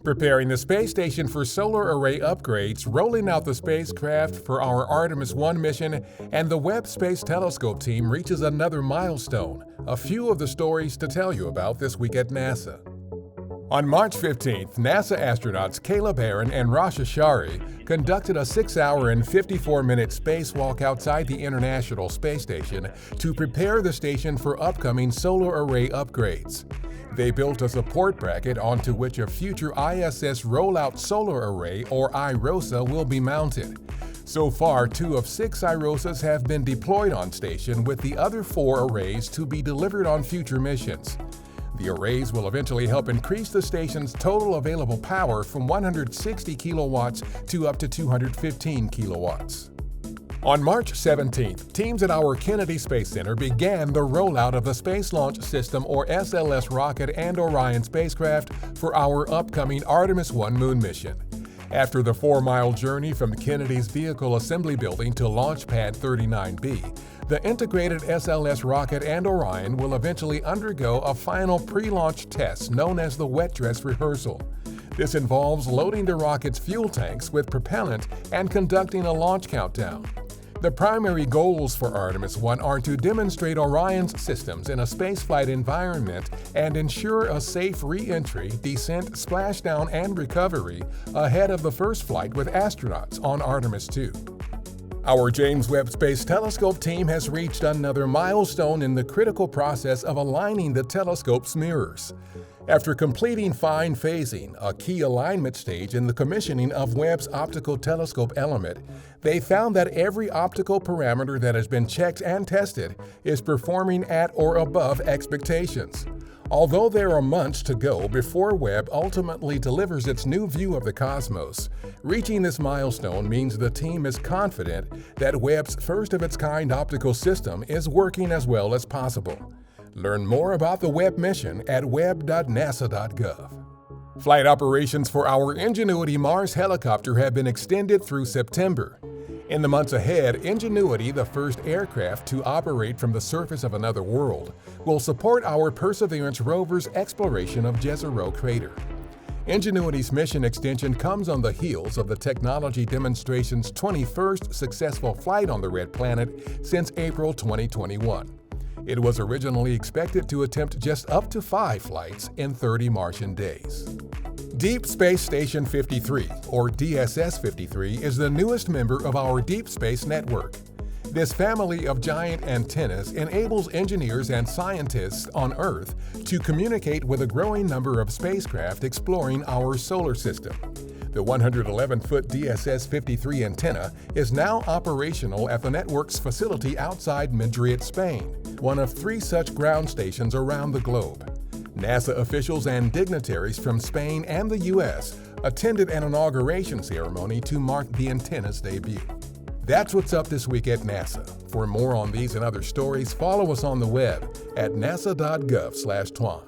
Preparing the space station for solar array upgrades, rolling out the spacecraft for our Artemis 1 mission, and the Webb Space Telescope team reaches another milestone. A few of the stories to tell you about this week at NASA. On March 15th, NASA astronauts Caleb Ehren and Rasha Shari conducted a 6-hour and 54-minute spacewalk outside the International Space Station to prepare the station for upcoming solar array upgrades. They built a support bracket onto which a future ISS Rollout Solar Array, or IROSA, will be mounted. So far, 2 of 6 IROSAs have been deployed on station, with the other 4 arrays to be delivered on future missions. The arrays will eventually help increase the station's total available power from 160 kilowatts to up to 215 kilowatts. On March 17th, teams at our Kennedy Space Center began the rollout of the Space Launch System, or SLS rocket, and Orion spacecraft for our upcoming Artemis 1 moon mission. After the 4-mile journey from Kennedy's Vehicle Assembly Building to Launch Pad 39B, the integrated SLS rocket and Orion will eventually undergo a final pre-launch test known as the wet dress rehearsal. This involves loading the rocket's fuel tanks with propellant and conducting a launch countdown. The primary goals for Artemis 1 are to demonstrate Orion's systems in a spaceflight environment and ensure a safe re-entry, descent, splashdown, and recovery ahead of the first flight with astronauts on Artemis 2. Our James Webb Space Telescope team has reached another milestone in the critical process of aligning the telescope's mirrors. After completing fine phasing, a key alignment stage in the commissioning of Webb's optical telescope element, they found that every optical parameter that has been checked and tested is performing at or above expectations. Although there are months to go before Webb ultimately delivers its new view of the cosmos, reaching this milestone means the team is confident that Webb's first-of-its-kind optical system is working as well as possible. Learn more about the Webb mission at webb.nasa.gov. Flight operations for our Ingenuity Mars helicopter have been extended through September. In the months ahead, Ingenuity, the first aircraft to operate from the surface of another world, will support our Perseverance rover's exploration of Jezero Crater. Ingenuity's mission extension comes on the heels of the technology demonstration's 21st successful flight on the Red Planet since April 2021. It was originally expected to attempt just up to 5 flights in 30 Martian days. Deep Space Station 53, or DSS-53, is the newest member of our Deep Space Network. This family of giant antennas enables engineers and scientists on Earth to communicate with a growing number of spacecraft exploring our solar system. The 111-foot DSS-53 antenna is now operational at the network's facility outside Madrid, Spain, one of 3 such ground stations around the globe. NASA officials and dignitaries from Spain and the U.S. attended an inauguration ceremony to mark the antenna's debut. That's what's up this week at NASA. For more on these and other stories, follow us on the web at nasa.gov/twan.